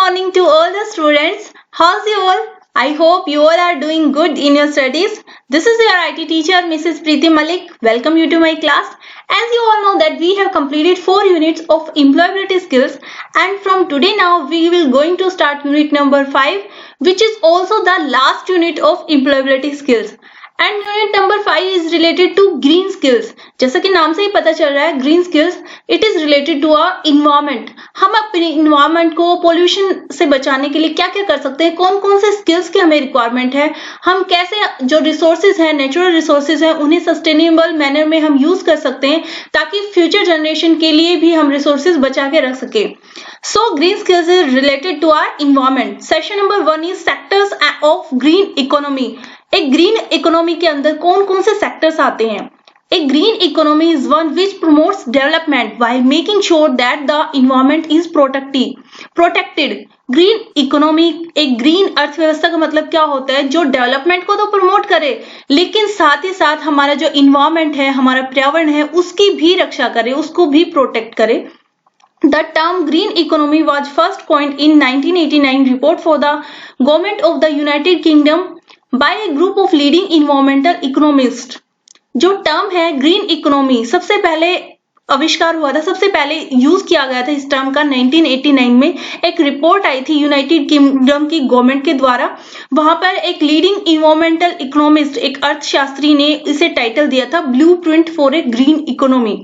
morning to all the students. How's you all? I hope you all are doing good in your studies. This is your IT teacher, Mrs. Preeti Malik. Welcome you to my class. As you all know that we have completed 4 units of employability skills, and from today now we will going to start unit number 5, which is also the last unit of employability skills. And unit number 5 is related to green skills. जैसा कि नाम से ही पता चल रहा है, green skills it is related to our environment. हम अपने इन्वायरमेंट को पोल्यूशन से बचाने के लिए क्या क्या कर सकते हैं, कौन कौन से स्किल्स की हमें रिक्वायरमेंट है, हम कैसे जो रिसोर्सेज हैं, नेचुरल रिसोर्सेज हैं, उन्हें सस्टेनेबल मैनर में हम यूज कर सकते हैं ताकि फ्यूचर जनरेशन के लिए भी हम रिसोर्सेज बचा के रख सके. So green skills is related to our environment. Section number 1 is sectors of green economy. एक ग्रीन इकोनॉमी के अंदर कौन कौन से सेक्टर्स आते हैं. A green economy is one which promotes development while making sure that the environment is protected. Green economy, एक green अर्थव्यवस्था का मतलब क्या होता है, जो डेवलपमेंट को तो प्रमोट करे लेकिन साथ ही साथ हमारा जो इन्वायरमेंट है, हमारा पर्यावरण है, उसकी भी रक्षा करे, उसको भी प्रोटेक्ट करे. The term green economy was first coined in 1989 report for the government of the United Kingdom by a group of leading environmental economists. जो टर्म है ग्रीन इकोनॉमी सबसे पहले आविष्कार हुआ था, सबसे पहले यूज किया गया था इस टर्म का 1989 में. एक रिपोर्ट आई थी यूनाइटेड किंगडम की गवर्नमेंट के द्वारा. वहां पर एक लीडिंग इन्वायरमेंटल इकोनॉमिस्ट, एक अर्थशास्त्री ने इसे टाइटल दिया था blueprint for a green economy.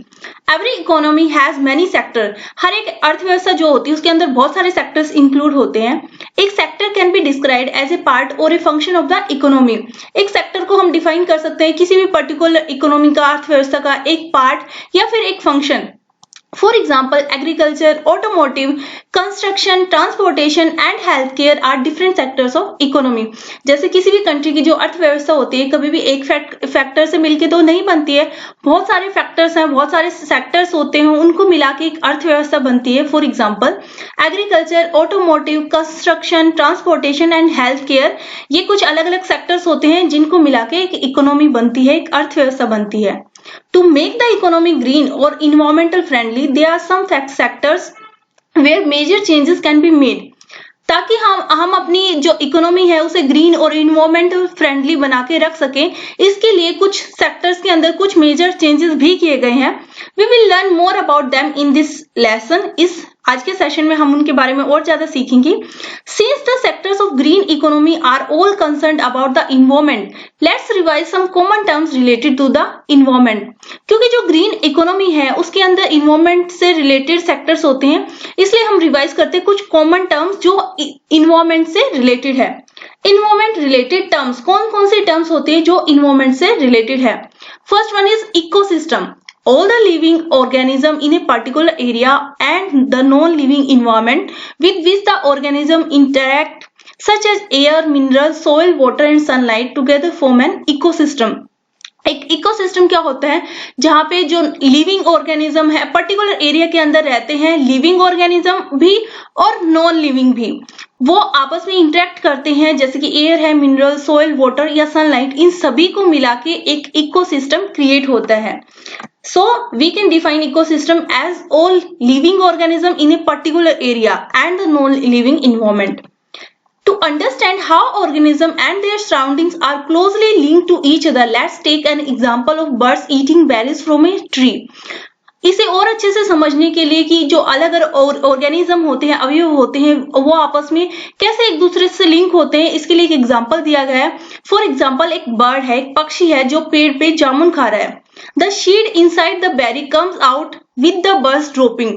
Every economy has many sector. हर एक अर्थव्यवस्था जो होती है उसके अंदर बहुत सारे सेक्टर्स इंक्लूड होते हैं. एक sector can be described as a part और a function of the economy. एक सेक्टर को हम डिफाइन कर सकते हैं किसी भी पर्टिकुलर इकोनॉमी का, अर्थव्यवस्था का एक पार्ट या फिर एक function. For example, agriculture, automotive, construction, transportation and healthcare are different sectors of economy. जैसे किसी भी कंट्री की जो अर्थव्यवस्था होती है कभी भी एक फैक्टर से मिलके तो नहीं बनती है, बहुत सारे फैक्टर्स हैं, बहुत सारे सेक्टर्स होते हैं, उनको मिला के एक अर्थव्यवस्था बनती है. For example agriculture, automotive, construction, transportation and health care, ये कुछ अलग अलग सेक्टर्स होते हैं जिनको मिला के एक इकोनॉमी बनती है, एक अर्थव्यवस्था बनती है. To make the economy green or environmental friendly, there are some sectors where major changes can be made. ताकि हम अपनी जो इकोनॉमी है उसे ग्रीन और इन्वायरमेंटल फ्रेंडली बना के रख सकें, इसके लिए कुछ सेक्टर्स के अंदर कुछ मेजर चेंजेस भी किए गए हैं. We will learn more about them in this lesson. इस आज के सेशन में हम उनके बारे में और ज्यादा सीखेंगे. Since the sectors of green economy are all concerned about the environment, let's revise some common terms related to the environment. क्योंकि जो ग्रीन इकोनॉमी है उसके अंदर इन्वायरमेंट से रिलेटेड सेक्टर्स होते हैं, इसलिए हम रिवाइज करते हैं कुछ कॉमन टर्म्स जो इन्वायरमेंट से रिलेटेड है. इन्वायरमेंट रिलेटेड टर्म्स, कौन कौन से टर्म्स होते हैं जो इन्वायरमेंट से रिलेटेड है. First one is ecosystem. All the living organism in a particular area and the non-living environment with which the organism interact, such as air, minerals, soil, water and sunlight together form an ecosystem. एक ecosystem क्या होता है, जहां पे जो living organism है particular area के अंदर रहते हैं, लिविंग ऑर्गेनिज्म भी और नॉन लिविंग भी, वो आपस में इंटरेक्ट करते हैं, जैसे कि एयर है, मिनरल, सोइल, वाटर या सनलाइट, इन सभी को मिला के एक इकोसिस्टम क्रिएट होता है. So we can define ecosystem as all living organism in a particular area and the non-living environment. To understand how organism and their surroundings are closely linked to each other, let's take an example of birds eating berries from a tree. इसे और अच्छे से समझने के लिए कि जो अलग अलग ऑर्गेनिज्म होते हैं, अवयव होते हैं, वो आपस में कैसे एक दूसरे से लिंक होते हैं, इसके लिए एक एग्जांपल दिया गया है. फॉर एग्जांपल एक बर्ड है, एक पक्षी है जो पेड़ पे जामुन खा रहा है. The seed inside the berry comes out with the birds dropping.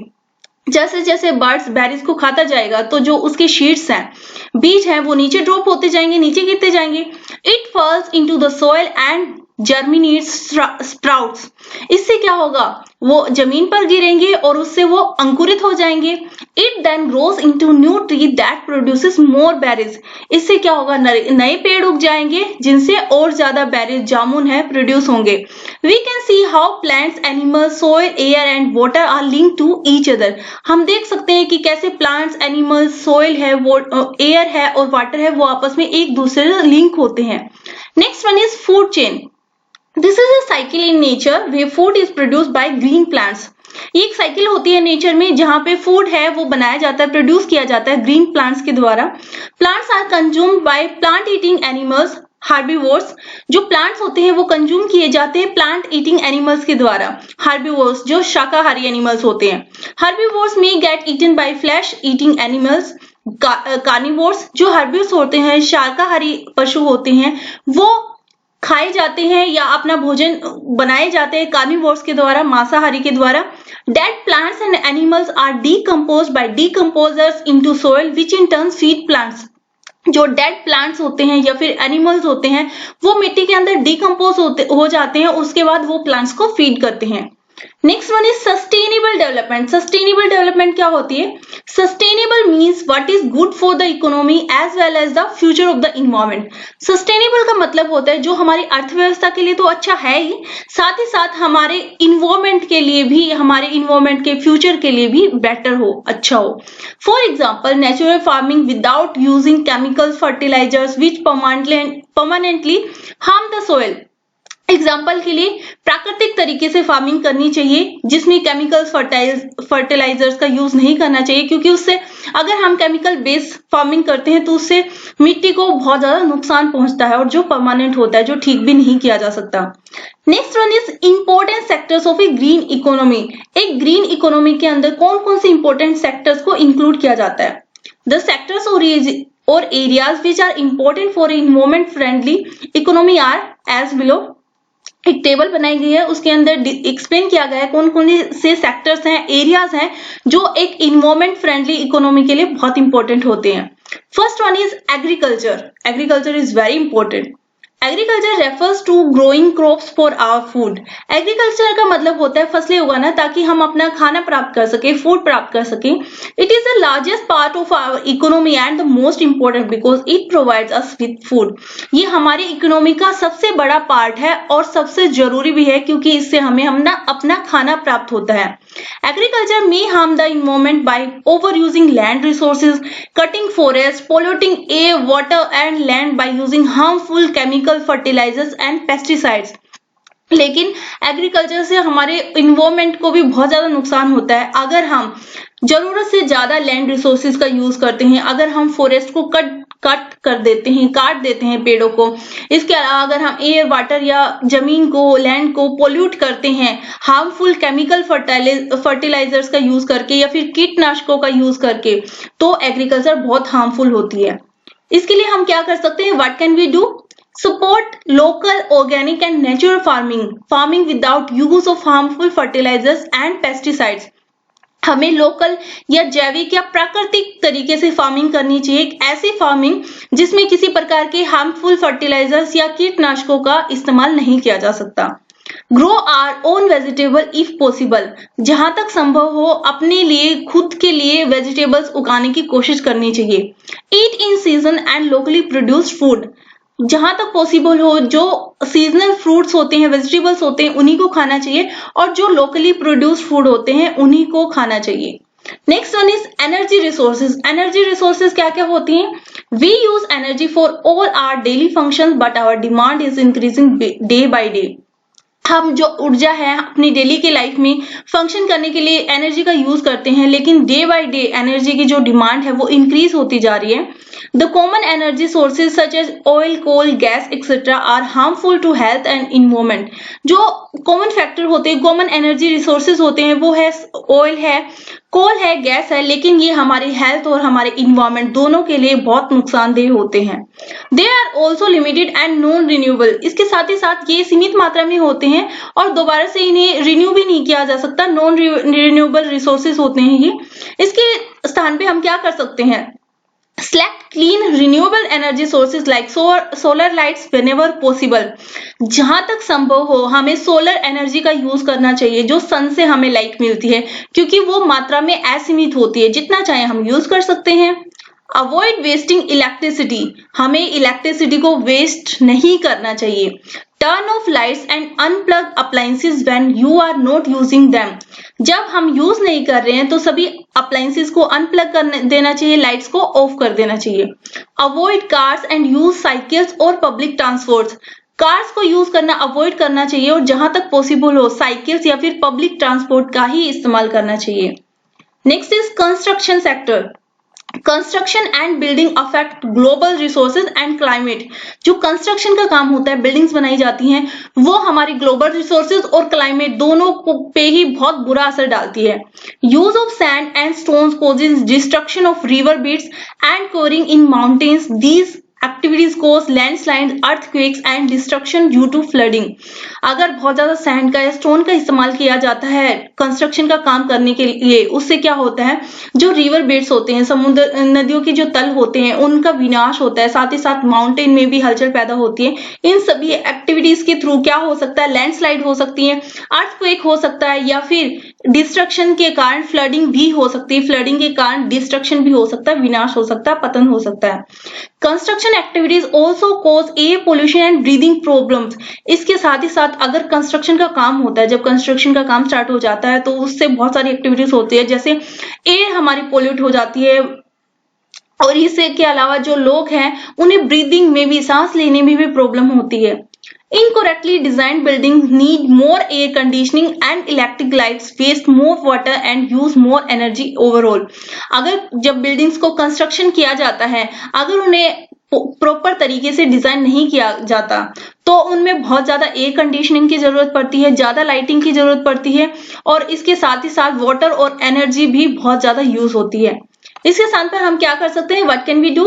जैसे जैसे बर्ड्स बेरीज को खाता जाएगा तो जो उसके शीड्स हैं, बीज हैं, वो नीचे ड्रॉप होते जाएंगे, नीचे गिरते जाएंगे. It falls into the soil and germinates sprouts. इससे क्या होगा, वो जमीन पर गिरेंगे और उससे वो अंकुरित हो जाएंगे. It then grows into new tree that produces more berries. इससे क्या होगा, नए पेड़ उग जाएंगे जिनसे और ज्यादा बेरीज, जामुन है, प्रोड्यूस होंगे. We can see how plants, animals, soil, air and water are linked to each other. हम देख सकते हैं कि कैसे प्लांट्स, एनिमल्स, सोइल है, एयर है और वाटर है, वो आपस में एक दूसरे से लिंक होते हैं. Next one is food chain. This is a cycle in nature where food is produced by green plants. ये एक साइकिल होती है नेचर में, जहाँ पे फूड है वो बनाया जाता है, प्रोड्यूस किया जाता है ग्रीन प्लांट्स के द्वारा। Plants are consumed by plant eating animals, herbivores. जो प्लांट्स होते हैं वो कंज्यूम किए जाते हैं प्लांट ईटिंग एनिमल्स के द्वारा। हार्बीवोर्स जो शाकाहारी एनिमल्स होते हैं। हार्बीवोर्स में get eaten by flesh eating animals. Carnivores जो हर्बीवोर्स होते हैं, शाकाहारी पशु होते हैं, वो खाए जाते हैं या अपना भोजन बनाए जाते हैं कार्निवोर्स के द्वारा, मांसाहारी के द्वारा। Dead plants and animals are decomposed by decomposers into soil which in turn feed plants. जो डेड प्लांट्स होते हैं या फिर एनिमल्स होते हैं वो मिट्टी के अंदर डीकम्पोज हो जाते हैं, उसके बाद वो प्लांट्स को फीड करते हैं। Next one is sustainable development. Sustainable development क्या होती है? Sustainable means what is good for the economy as well as the future of the environment. Sustainable का मतलब होता है जो हमारी अर्थव्यवस्था के लिए तो अच्छा है ही साथ हमारे इन्वायरमेंट के लिए भी, हमारे इन्वायरमेंट के फ्यूचर के लिए भी बेटर हो, अच्छा हो। For example natural farming without using chemicals, fertilisers which permanently harm the soil. Example के लिए प्राकृतिक तरीके से फार्मिंग करनी चाहिए जिसमें केमिकल्स, फर्टिलाइजर्स का यूज नहीं करना चाहिए, क्योंकि उससे अगर हम केमिकल बेस्ड फार्मिंग करते हैं तो उससे मिट्टी को बहुत ज्यादा नुकसान पहुंचता है और जो परमानेंट होता है, जो ठीक भी नहीं किया जा सकता। Next one is important sectors of A green economy. एक ग्रीन इकोनॉमी के अंदर कौन कौन से इंपॉर्टेंट सेक्टर्स को इंक्लूड किया जाता है? द सेक्टर्स और areas which are important for environment friendly economy are as below. एक टेबल बनाई गई है, उसके अंदर एक्सप्लेन किया गया है कौन कौन से सेक्टर्स हैं, एरियाज हैं जो एक इन्वायरमेंट फ्रेंडली इकोनॉमी के लिए बहुत इंपॉर्टेंट होते हैं। First one is agriculture. Agriculture is very important. Agriculture refers to growing crops for our food. Agriculture का मतलब होता है फसलें उगाना ताकि हम अपना खाना प्राप्त कर सके, फूड प्राप्त कर सके। It is the largest part of our economy and the most important because it provides us with food. ये हमारी इकोनॉमी का सबसे बड़ा पार्ट है और सबसे जरूरी भी है, क्योंकि इससे हमें अपना खाना प्राप्त होता है। Agriculture may harm the environment by overusing land resources, cutting forests, polluting air, water and land by using harmful chemical fertilizers and pesticides. लेकिन एग्रीकल्चर से हमारे इन्वायरमेंट को भी बहुत ज्यादा नुकसान होता है। अगर हम जरूरत से ज्यादा लैंड रिसोर्सेज का यूज करते हैं, अगर हम फॉरेस्ट को काट देते हैं पेड़ों को, इसके अलावा अगर हम एयर, वाटर या जमीन को, लैंड को पोल्यूट करते हैं हार्मफुल केमिकल फर्टिलाइजर्स का यूज करके या फिर कीटनाशकों का यूज करके, तो एग्रीकल्चर बहुत हार्मफुल होती है। इसके लिए हम क्या कर सकते हैं? What can we do? Support local, organic and natural farming without use of harmful fertilizers and pesticides. हमें लोकल या जैविक या प्राकृतिक तरीके से फार्मिंग करनी चाहिए, एक ऐसी फार्मिंग जिसमें किसी प्रकार के हार्मफुल फर्टिलाइजर्स या कीटनाशकों का इस्तेमाल नहीं किया जा सकता। Grow our own vegetable if possible. जहां तक संभव हो अपने लिए, खुद के लिए वेजिटेबल्स उगाने की कोशिश करनी चाहिए। Eat in season and locally produced food. जहां तक पॉसिबल हो जो सीजनल फ्रूट्स होते हैं, वेजिटेबल्स होते हैं, उन्हीं को खाना चाहिए और जो लोकली प्रोड्यूस्ड फूड होते हैं उन्हीं को खाना चाहिए। Next one is energy resources. Energy resources क्या क्या होती हैं? We use energy for all our daily functions but our demand is increasing day by day. हम जो ऊर्जा है अपनी डेली के लाइफ में फंक्शन करने के लिए एनर्जी का यूज करते हैं, लेकिन डे बाय डे एनर्जी की जो डिमांड है वो इंक्रीज होती जा रही है। The common energy sources such as oil, coal, gas etcetera are harmful to health and environment. जो कॉमन फैक्टर होते हैं, कॉमन एनर्जी रिसोर्सेज होते हैं, वो है ऑयल है, कोल है, गैस है, लेकिन ये हमारी हेल्थ और हमारे इन्वायरमेंट दोनों के लिए बहुत नुकसानदेह होते हैं। They are also limited and non renewable. इसके साथ ही साथ ये सीमित मात्रा में होते हैं और दोबारा से इन्हें रिन्यू भी नहीं किया जा सकता। नॉन रिन्यूएबल रिसोर्सेज होते हैं ये। इसके स्थान पे हम क्या कर सकते हैं? Select clean renewable energy sources like solar lights whenever possible. जहां तक संभव हो हमें सोलर एनर्जी का यूज करना चाहिए, जो सन से हमें लाइट मिलती है, क्योंकि वो मात्रा में असीमित होती है, जितना चाहे हम यूज कर सकते हैं। Avoid wasting electricity. हमें इलेक्ट्रिसिटी को वेस्ट नहीं करना चाहिए। Turn off lights and unplug appliances when you are not using them. जब हम यूज नहीं कर रहे हैं तो सभी अप्लायंसेस को अनप्लग कर देना चाहिए, लाइट्स को ऑफ कर देना चाहिए। Avoid cars and use cycles और पब्लिक ट्रांसपोर्ट। कार्स को यूज करना अवॉइड करना चाहिए और जहां तक पॉसिबल हो साइकिल्स या फिर पब्लिक ट्रांसपोर्ट का ही इस्तेमाल करना चाहिए। Next is construction sector. Construction and building affect global resources and climate. जो कंस्ट्रक्शन का काम होता है, बिल्डिंग्स बनाई जाती हैं, वो हमारी ग्लोबल रिसोर्सेज और क्लाइमेट दोनों पे ही बहुत बुरा असर डालती है। Use of sand and stones causes destruction of river beds and quarrying in mountains. These activities cause landslides, earthquakes and destruction due to flooding. अगर बहुत ज्यादा सैंड का या स्टोन का इस्तेमाल किया जाता है कंस्ट्रक्शन का काम करने के लिए, उससे क्या होता है, जो रिवर बेड्स होते हैं, समुद्र नदियों के जो तल होते हैं, उनका विनाश होता है। साथ ही साथ माउंटेन में भी हलचल पैदा होती है। इन सभी एक्टिविटीज के थ्रू क्या हो सकता है, लैंडस्लाइड हो सकती है, अर्थक्वेक हो सकता है, या फिर डिस्ट्रक्शन के कारण फ्लडिंग भी हो सकती है। फ्लडिंग के कारण डिस्ट्रक्शन भी हो सकता है, विनाश हो सकता है, पतन हो सकता है। Construction activities also cause air pollution and breathing problems. इसके साथ ही साथ अगर कंस्ट्रक्शन का काम होता है, जब कंस्ट्रक्शन का काम स्टार्ट हो जाता है, तो उससे बहुत सारी एक्टिविटीज होती है, जैसे एयर हमारी पोल्यूट हो जाती है, और इससे के अलावा जो लोग हैं उन्हें ब्रीदिंग में भी, सांस लेने में भी प्रॉब्लम होती है। Incorrectly designed buildings need more air conditioning and electric lights, waste more water and use more energy overall. अगर जब बिल्डिंग्स को कंस्ट्रक्शन किया जाता है, अगर उन्हें प्रॉपर तरीके से डिजाइन नहीं किया जाता, तो उनमें बहुत ज्यादा एयर कंडीशनिंग की जरूरत पड़ती है, ज्यादा लाइटिंग की जरूरत पड़ती है, और इसके साथ ही साथ वाटर और एनर्जी भी बहुत ज्यादा यूज होती है। इसके स्थान पर हम क्या कर सकते हैं, what can we do?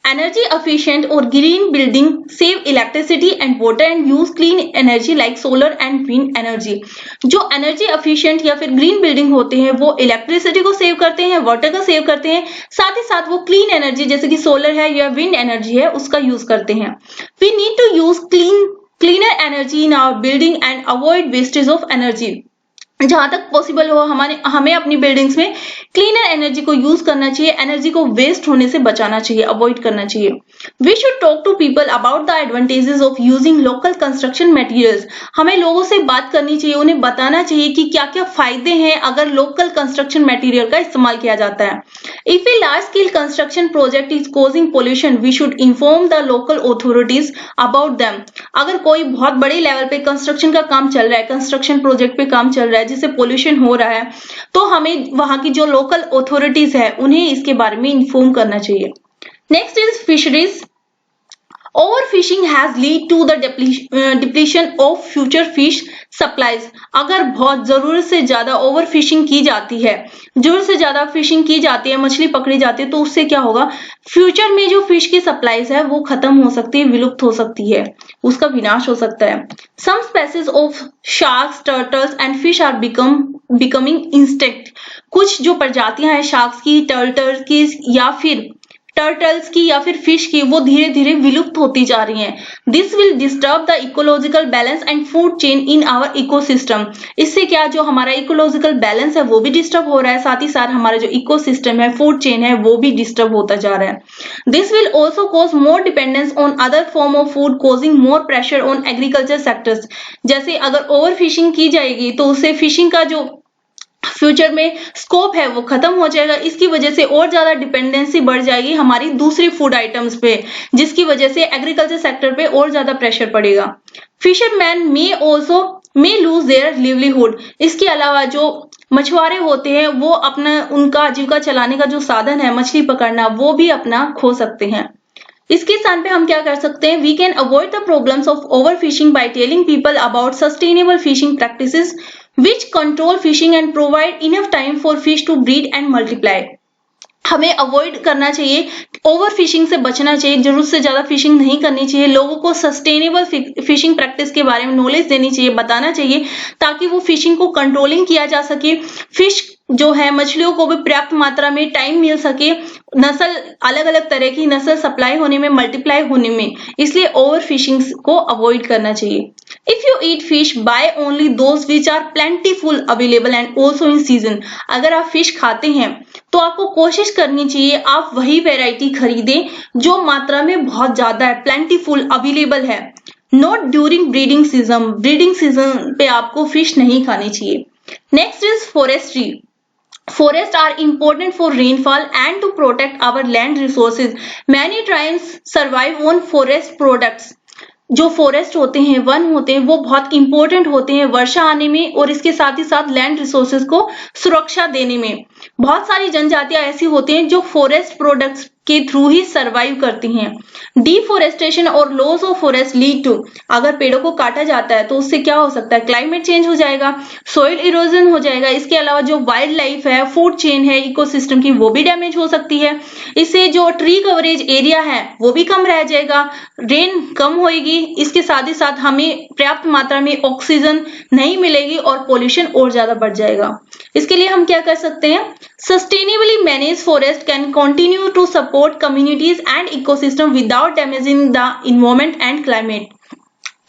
Energy efficient और green building save electricity and water and use clean energy like solar and wind energy. जो एनर्जी एफिशिएंट या फिर ग्रीन बिल्डिंग होते हैं, वो इलेक्ट्रिसिटी को सेव करते हैं, वाटर का सेव करते हैं, साथ ही साथ वो क्लीन एनर्जी जैसे कि सोलर है या विंड एनर्जी है, उसका यूज करते हैं। We need to use cleaner energy in our building and avoid wastage of energy. जहां तक पॉसिबल हो हमें अपनी बिल्डिंग्स में क्लीनर एनर्जी को यूज करना चाहिए, एनर्जी को वेस्ट होने से बचाना चाहिए, अवॉइड करना चाहिए। We should talk to people about the advantages of using local construction materials. हमें लोगों से बात करनी चाहिए, उन्हें बताना चाहिए कि क्या क्या फायदे हैं अगर लोकल कंस्ट्रक्शन मटेरियल का इस्तेमाल किया जाता है। If a large scale construction project is causing pollution, we should inform the local authorities about them. अगर कोई बहुत बड़े लेवल पे कंस्ट्रक्शन का काम चल रहा है, कंस्ट्रक्शन प्रोजेक्ट पे काम चल रहा है जिससे पोल्यूशन हो रहा है, तो हमें वहां की जो लोकल ऑथोरिटीज है उन्हें इसके बारे में इन्फॉर्म करना चाहिए। Next is fisheries. Overfishing has lead to the depletion of future fish supplies. अगर बहुत जरूरत से ज्यादा ओवरफिशिंग की जाती है, जरूरत से ज्यादा फिशिंग की जाती है, मछली पकड़ी जाती है, तो उससे क्या होगा, फ्यूचर में जो फिश की सप्लाईज है वो खत्म हो सकती है, विलुप्त हो सकती है, उसका विनाश हो सकता है। Some species of sharks, turtles and fish are becoming extinct. कुछ जो प्रजातियां हैं शार्क्स की, टर्टल्स की या फिर फिश की, वो धीरे धीरे विलुप्त होती जा रही हैं। This will disturb the ecological balance and food chain in our ecosystem. इससे क्या, जो हमारा इकोलॉजिकल बैलेंस है वो भी डिस्टर्ब हो रहा है, साथ ही साथ हमारा जो इकोसिस्टम है, फूड चेन है, वो भी डिस्टर्ब होता जा रहा है। This will also cause more dependence on other form of food, causing more pressure on agriculture sectors. जैसे अगर ओवर फिशिंग की जाएगी तो उससे फिशिंग का जो फ्यूचर में स्कोप है वो खत्म हो जाएगा। इसकी वजह से और ज्यादा डिपेंडेंसी बढ़ जाएगी हमारी दूसरी फूड आइटम्स पे, जिसकी वजह से एग्रीकल्चर सेक्टर पे और ज्यादा प्रेशर पड़ेगा। Fisherman may lose their livelihood. इसके अलावा जो मछुआरे होते हैं वो उनका आजीविका चलाने का जो साधन है मछली पकड़ना, वो भी अपना खो सकते हैं। इसके स्थान पे हम क्या कर सकते हैं, we can avoid the problems of over fishing by telling people about sustainable fishing practices which control fishing and provide enough time for fish to breed and multiply। हमें अवॉइड करना चाहिए, ओवर फिशिंग से बचना चाहिए, जरूरत से ज्यादा fishing नहीं करनी चाहिए, लोगों को सस्टेनेबल फिशिंग प्रैक्टिस के बारे में नॉलेज देनी चाहिए, बताना चाहिए, ताकि वो फिशिंग को कंट्रोलिंग किया जा सके, फिश जो है मछलियों को भी पर्याप्त मात्रा में टाइम मिल सके, नस्ल अलग अलग तरह की नस्ल सप्लाई होने में, मल्टीप्लाई होने में, इसलिए ओवर फिशिंग को अवॉइड करना चाहिए। If you eat fish by only those which are plentiful available and also in season. अगर आप फिश खाते हैं तो आपको कोशिश करनी चाहिए आप वही वेराइटी खरीदें जो मात्रा में बहुत ज्यादा है, प्लेंटीफुल अवेलेबल है। Not during breeding season. Breeding season पे आपको फिश नहीं खानी चाहिए। Next is forestry. Forests are important for rainfall and to protect our land resources. Many tribes survive on forest products. जो फॉरेस्ट होते हैं, वन होते हैं, वो बहुत इंपॉर्टेंट होते हैं वर्षा आने में और इसके साथ ही साथ लैंड रिसोर्सेज को सुरक्षा देने में। बहुत सारी जनजातियां ऐसी होती हैं जो फॉरेस्ट प्रोडक्ट्स के थ्रू ही सरवाइव करती हैं। डिफोरेस्टेशन और loss of forest lead to, अगर पेड़ों को काटा जाता है तो उससे क्या हो सकता है, क्लाइमेट चेंज हो जाएगा, सॉइल इरोजन हो जाएगा, इसके अलावा जो वाइल्ड लाइफ है, फूड चेन है इकोसिस्टम की, वो भी डैमेज हो सकती है। इससे जो ट्री कवरेज एरिया है वो भी कम रह जाएगा, रेन कम होएगी, इसके साथ ही साथ हमें पर्याप्त मात्रा में ऑक्सीजन नहीं मिलेगी और पोल्यूशन और ज्यादा बढ़ जाएगा। इसके लिए हम क्या कर सकते हैं, sustainably manage forest can continue to support communities and ecosystem without damaging the environment and climate.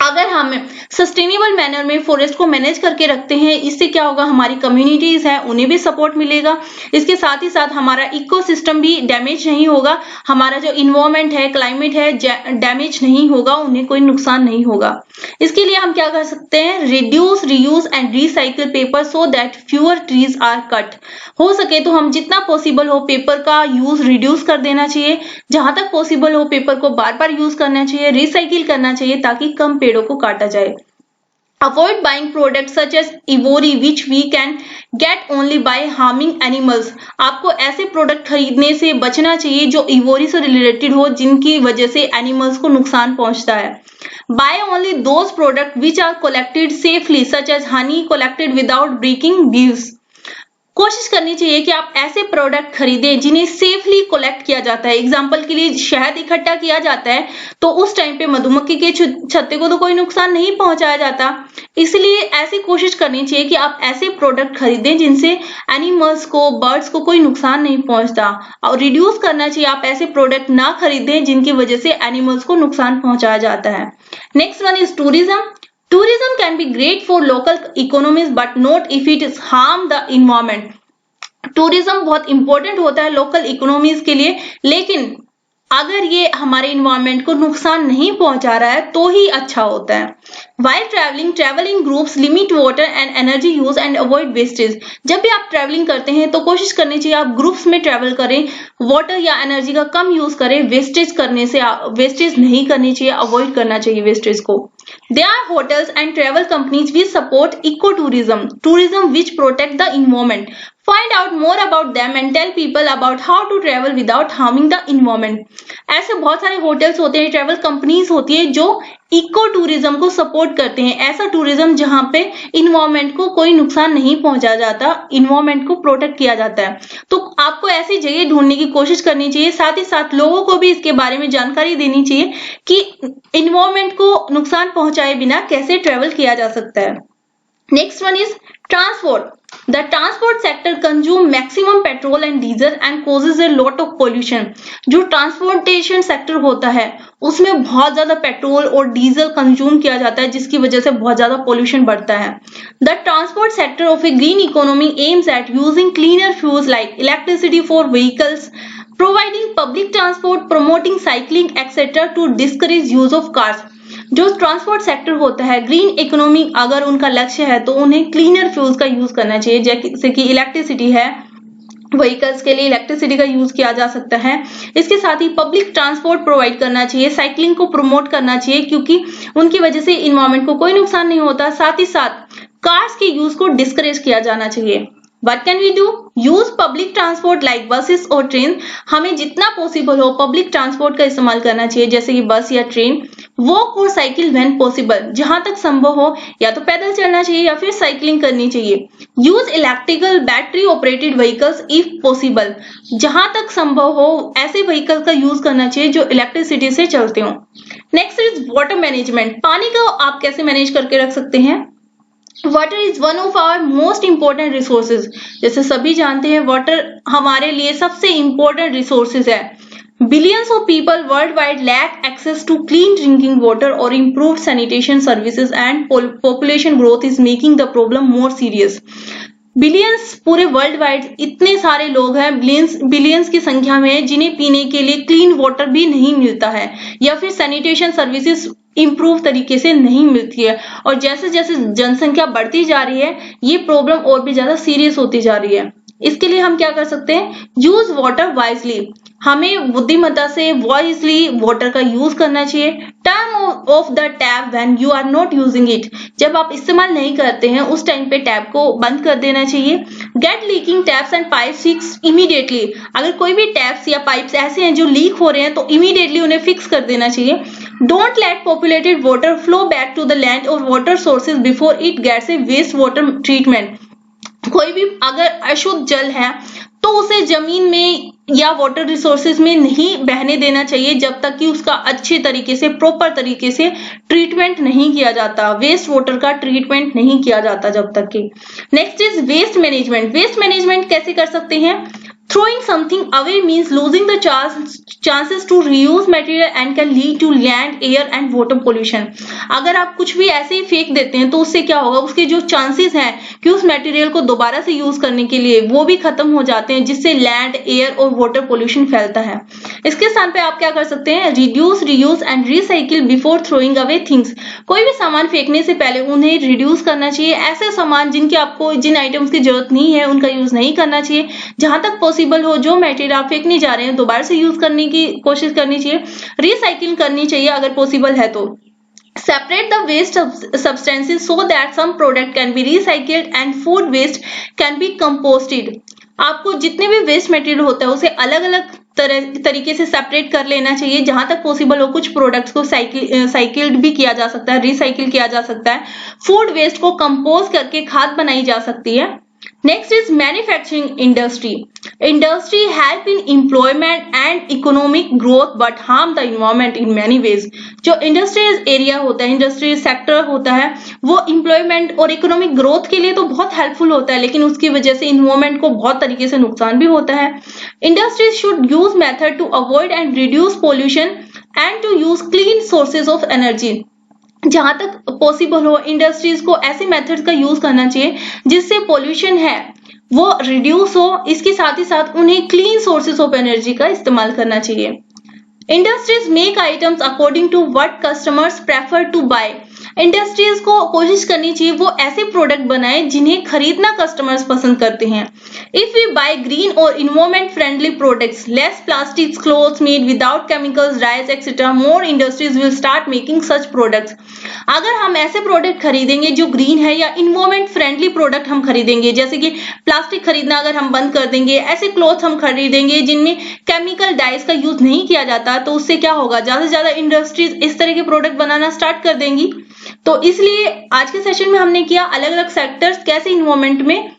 अगर हम सस्टेनेबल मैनर में फॉरेस्ट को मैनेज करके रखते हैं, इससे क्या होगा, हमारी कम्युनिटीज है उन्हें भी सपोर्ट मिलेगा, इसके साथ ही साथ हमारा इकोसिस्टम भी डैमेज नहीं होगा, हमारा जो इन्वायरमेंट है, क्लाइमेट है, डैमेज नहीं होगा, उन्हें कोई नुकसान नहीं होगा। इसके लिए हम क्या कर सकते हैं, reduce, reuse and recycle paper so that fewer trees are cut. हो सके तो हम जितना पॉसिबल हो पेपर का यूज रिड्यूस कर देना चाहिए, जहां तक पॉसिबल हो पेपर को बार बार यूज करना चाहिए, रिसाइकिल करना चाहिए ताकि कम पेड़ों को काटा जाए। Avoid buying products such as ivory which we can get only by harming animals। आपको ऐसे प्रोडक्ट खरीदने से बचना चाहिए जो इवोरी से रिलेटेड हो, जिनकी वजह से एनिमल्स को नुकसान पहुंचता है। Buy only those products which are collected safely such as honey collected without breaking bees। कोशिश करनी चाहिए कि आप ऐसे प्रोडक्ट खरीदें जिन्हें सेफली कलेक्ट किया जाता है। एग्जाम्पल के लिए शहद इकट्ठा किया जाता है तो उस टाइम पे मधुमक्खी के छत्ते को तो कोई नुकसान नहीं पहुंचाया जाता, इसलिए ऐसी कोशिश करनी चाहिए कि आप ऐसे प्रोडक्ट खरीदें जिनसे एनिमल्स को, बर्ड्स को कोई नुकसान नहीं पहुंचता। और रिड्यूस करना चाहिए, आप ऐसे प्रोडक्ट ना खरीदें जिनकी वजह से एनिमल्स को नुकसान पहुंचाया जाता है। Next one is tourism. Tourism can be great for local economies but not if it is harm the environment। Tourism बहुत इंपॉर्टेंट होता है लोकल इकोनॉमीज के लिए, लेकिन अगर ये हमारे इन्वायरमेंट को नुकसान नहीं पहुंचा रहा है तो ही अच्छा होता है। While traveling, travel in groups, limit water and energy use and avoid wastage। जब भी आप ट्रैवलिंग करते हैं तो कोशिश करनी चाहिए आप ग्रुप्स में ट्रैवल करें, वाटर या एनर्जी का कम यूज करें, वेस्टेज नहीं करनी चाहिए, अवॉइड करना चाहिए वेस्टेज को। There are hotels and travel companies which support tourism which protect the environment। Find out more about them and tell people about how to travel without harming the environment। ऐसे बहुत सारे hotels होते हैं, travel companies होती है जो eco tourism को support करते हैं। ऐसा टूरिज्म जहां पे इन्वायरमेंट को कोई नुकसान नहीं पहुंचाया जाता, इन्वायरमेंट को प्रोटेक्ट किया जाता है। तो आपको ऐसी जगह ढूंढने की कोशिश करनी चाहिए, साथ ही साथ लोगों को भी इसके बारे में जानकारी देनी चाहिए कि इन्वायरमेंट को नुकसान पहुंचाए बिना कैसे ट्रेवल किया जा सकता है। Next one is transport. The transport sector consume maximum petrol and diesel and causes a lot of pollution। जो ट्रांसपोर्टेशन सेक्टर होता है उसमें बहुत ज्यादा पेट्रोल और डीजल कंज्यूम किया जाता है, जिसकी वजह से बहुत ज्यादा पोल्यूशन बढ़ता है। The transport sector of a green economy aims at using cleaner fuels like electricity for vehicles, providing public transport, promoting cycling etc. to discourage use of cars। जो ट्रांसपोर्ट सेक्टर होता है, ग्रीन इकोनॉमी अगर उनका लक्ष्य है तो उन्हें cleaner fuels का यूज करना चाहिए, जैसे कि इलेक्ट्रिसिटी है, व्हीकल्स के लिए इलेक्ट्रिसिटी का यूज किया जा सकता है। इसके साथ ही पब्लिक ट्रांसपोर्ट प्रोवाइड करना चाहिए, साइकिलिंग को प्रमोट करना चाहिए क्योंकि उनकी वजह से इन्वायरमेंट को कोई नुकसान नहीं होता। साथ ही साथ कार्स के यूज को डिस्करेज किया जाना चाहिए। What can we do? Use public transport like buses और ट्रेन। हमें जितना पॉसिबल हो पब्लिक ट्रांसपोर्ट का इस्तेमाल करना चाहिए, जैसे कि बस या ट्रेन। वॉक और साइकिल व्हेन पॉसिबल, जहां तक संभव हो या तो पैदल चलना चाहिए या फिर साइकिलिंग करनी चाहिए। Use electrical battery operated vehicles if possible, जहां तक संभव हो ऐसे व्हीकल का यूज करना चाहिए जो इलेक्ट्रिसिटी से चलते हो। Next is water management. पानी को आप कैसे मैनेज करके रख सकते हैं? Water is one of our most important resources. जैसे सभी जानते हैं वाटर हमारे लिए सबसे इंपॉर्टेंट रिसोर्सेज है। Billions of people worldwide lack access to clean drinking water or improved sanitation services and population growth is making the problem more serious। Billions पूरे world wide इतने सारे लोग हैं, बिलियंस की संख्या में, जिन्हें पीने के लिए क्लीन वाटर भी नहीं मिलता है या फिर सैनिटेशन सर्विसेज इंप्रूव तरीके से नहीं मिलती है। और जैसे जैसे जनसंख्या बढ़ती जा रही है ये प्रॉब्लम और भी ज्यादा सीरियस होती जा रही है। इसके लिए हम क्या कर सकते हैं? Use water wisely. हमें बुद्धिमत्ता से वॉइसली वाटर का यूज करना चाहिए। Turn off the tap when you are not using it, जब आप इस्तेमाल नहीं करते हैं उस टाइम पे टैप को बंद कर देना चाहिए। Get leaking taps and pipes fix immediately, अगर कोई भी टैप्स या पाइप्स ऐसे हैं जो लीक हो रहे हैं तो इमीडिएटली उन्हें फिक्स कर देना चाहिए। Don't let populated water flow back to the land और water sources before it gets a waste water treatment. कोई भी अगर अशुद्ध जल है तो उसे जमीन में या वाटर रिसोर्सेज में नहीं बहने देना चाहिए जब तक कि उसका अच्छे तरीके से प्रॉपर तरीके से ट्रीटमेंट नहीं किया जाता, वेस्ट वाटर का ट्रीटमेंट नहीं किया जाता जब तक कि। Next is waste management. Waste management कैसे कर सकते हैं? Throwing something away means losing the chances to reuse material and can lead to land, air and water pollution. अगर आप कुछ भी ऐसे ही फेंक देते हैं तो उससे क्या होगा, उसके जो चांसेस हैं कि उस मटेरियल को दोबारा से यूज करने के लिए वो भी खत्म हो जाते हैं, जिससे लैंड, एयर और वाटर पोल्यूशन फैलता है। इसके स्थान पे आप क्या कर सकते हैं? Reduce, reuse and recycle before throwing away things. कोई भी सामान फेंकने से पहले उन्हें रिड्यूस करना चाहिए। ऐसे सामान जिन आइटम्स की जरूरत नहीं है उनका यूज नहीं करना चाहिए। जहां तक पॉसिबल हो जो मटेरियल आप फेंकने जा रहे हैं दोबारा से यूज करने की कोशिश करनी चाहिए। रिसाइकिल करनी चाहिए अगर पॉसिबल है तो। Separate the waste substances so that some product can be recycled and food waste can be composted. आपको जितने भी वेस्ट मटेरियल होता है उसे अलग अलग तरीके से सेपरेट कर लेना चाहिए। जहां तक पॉसिबल हो कुछ प्रोडक्ट्स को साइकिल्ड भी किया जा सकता है, रिसाइकिल किया जा सकता है। फूड वेस्ट को कंपोज करके खाद बनाई जा सकती है। Next is manufacturing industry. Industry help in employment and economic growth but harm the environment in many ways. जो इंडस्ट्रियल एरिया होता है, इंडस्ट्रियल सेक्टर होता है, वो एम्प्लॉयमेंट और इकोनॉमिक ग्रोथ के लिए तो बहुत हेल्पफुल होता है, लेकिन उसकी वजह से इन्वायरमेंट को बहुत तरीके से नुकसान भी होता है। Industries should use method to avoid and reduce pollution and to use clean sources of energy. जहां तक पॉसिबल हो इंडस्ट्रीज को ऐसे मेथड्स का यूज करना चाहिए जिससे पोल्यूशन है वो रिड्यूस हो। इसके साथ ही साथ उन्हें क्लीन सोर्सेज ऑफ एनर्जी का इस्तेमाल करना चाहिए। Industries make items according to what customers prefer to buy. Industries को कोशिश करनी चाहिए वो ऐसे प्रोडक्ट बनाएं जिन्हें खरीदना कस्टमर्स पसंद करते हैं। इफ वी बाय ग्रीन और environment friendly products, less plastics, clothes made without chemicals, dyes etcetera, more industries will start making such products. अगर हम ऐसे प्रोडक्ट खरीदेंगे जो ग्रीन है या इन्वायरमेंट फ्रेंडली प्रोडक्ट हम खरीदेंगे, जैसे कि प्लास्टिक खरीदना अगर हम बंद कर देंगे, ऐसे क्लोथ हम खरीदेंगे जिनमें केमिकल डाइज का यूज नहीं किया जाता, तो उससे क्या होगा, ज्यादा से ज्यादा इंडस्ट्रीज इस तरह के प्रोडक्ट बनाना स्टार्ट कर देंगी। तो इसलिए आज के सेशन में हमने किया अलग अलग सेक्टर्स कैसे इन्वायरमेंट में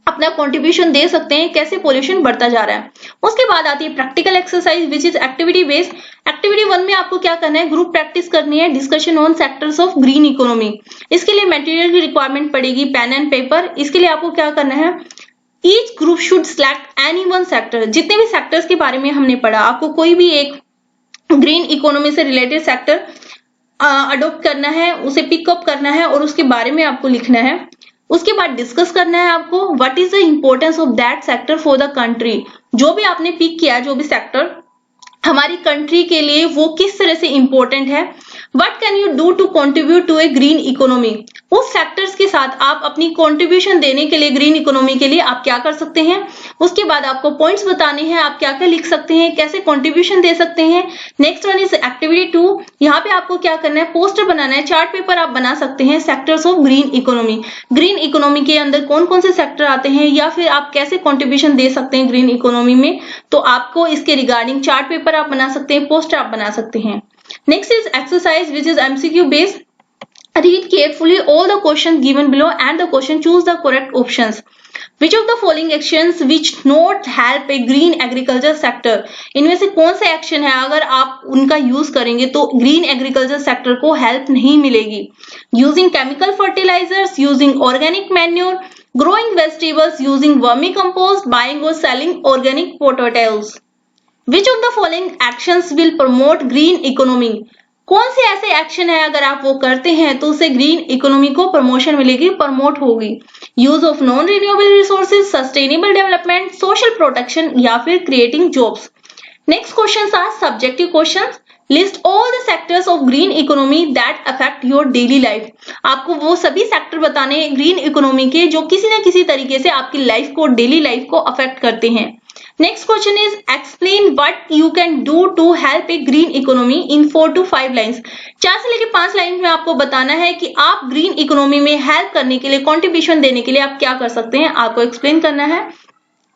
अपना कंट्रीब्यूशन दे सकते हैं, कैसे पोल्यूशन बढ़ता जा रहा है। उसके बाद आती है practical exercise which is activity based. Activity 1 में आपको क्या करना है, ग्रुप प्रैक्टिस करनी है, discussion on sectors of green economy. इसके लिए मटेरियल की रिक्वायरमेंट पड़ेगी, पेन एंड पेपर। इसके लिए आपको क्या करना है, each group should select any one sector. जितने भी सेक्टर्स के बारे में हमने पढ़ा, आपको कोई भी एक ग्रीन इकोनॉमी से रिलेटेड सेक्टर अडॉप्ट करना है, उसे पिकअप करना है और उसके बारे में आपको लिखना है। उसके बाद डिस्कस करना है आपको what is the importance of that sector for the country. जो भी आपने पिक किया, जो भी सेक्टर हमारी कंट्री के लिए, वो किस तरह से इंपॉर्टेंट है। What can you do to contribute to a green economy. उस सेक्टर्स के साथ आप अपनी कंट्रीब्यूशन देने के लिए ग्रीन इकोनॉमी के लिए आप क्या कर सकते हैं। उसके बाद आपको पॉइंट्स बताने हैं, आप क्या क्या लिख सकते हैं, कैसे कंट्रीब्यूशन दे सकते हैं। Next one is activity 2। यहाँ पे आपको क्या करना है, पोस्टर बनाना है, चार्ट पेपर आप बना सकते हैं sectors of green economy. Green economy के अंदर कौन कौन से सेक्टर आते हैं या फिर आप कैसे कंट्रीब्यूशन दे सकते हैं ग्रीन इकोनॉमी में, तो आपको इसके रिगार्डिंग चार्ट पेपर आप बना सकते हैं, पोस्टर आप बना सकते हैं। Next is exercise which is MCQ based. Read carefully all the questions given below and the question choose the correct options. Which of the following actions which not help a green agriculture sector? इनमें से कौन सा action है अगर आप उनका use करेंगे तो ग्रीन एग्रीकल्चर सेक्टर को हेल्प नहीं मिलेगी। Using chemical fertilizers, using organic manure, growing vegetables, using vermicompost, buying or selling organic potatoes. Which of the following actions will promote green economy? कौन से ऐसे एक्शन है अगर आप वो करते हैं तो उससे ग्रीन इकोनॉमी को प्रमोशन मिलेगी, प्रमोट होगी। Use of non renewable resources, sustainable development, social protection या फिर creating jobs. Next questions are subjective questions. List all the sectors of green economy that affect your daily life. आपको वो सभी sector बताने हैं green economy के जो किसी न किसी तरीके से आपकी लाइफ को, डेली लाइफ को अफेक्ट करते हैं। Next question is explain what you can do to help a green economy in 4 to 5 lines. 4 से लेकर 5 लाइन में आपको बताना है कि आप ग्रीन इकोनॉमी में हेल्प करने के लिए, कंट्रीब्यूशन देने के लिए आप क्या कर सकते हैं, आपको एक्सप्लेन करना है।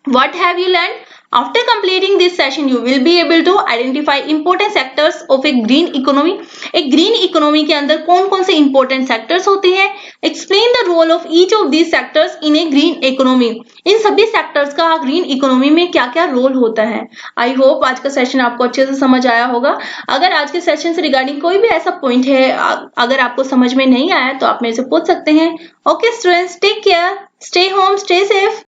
What have you learned? After completing this session, you will be able to identify important sectors of a green economy. एक green economy के अंदर कौन कौन से important sectors होते हैं? Explain the role of each of these sectors in a green economy. इन सभी sectors का green economy में क्या क्या role होता है। I hope आज का सेशन आपको अच्छे से समझ आया होगा। अगर आज के सेशन से रिगार्डिंग कोई भी ऐसा पॉइंट है, अगर आपको समझ में नहीं आया तो आप मेरे से पूछ सकते हैं। Okay students, take care, stay home, stay safe.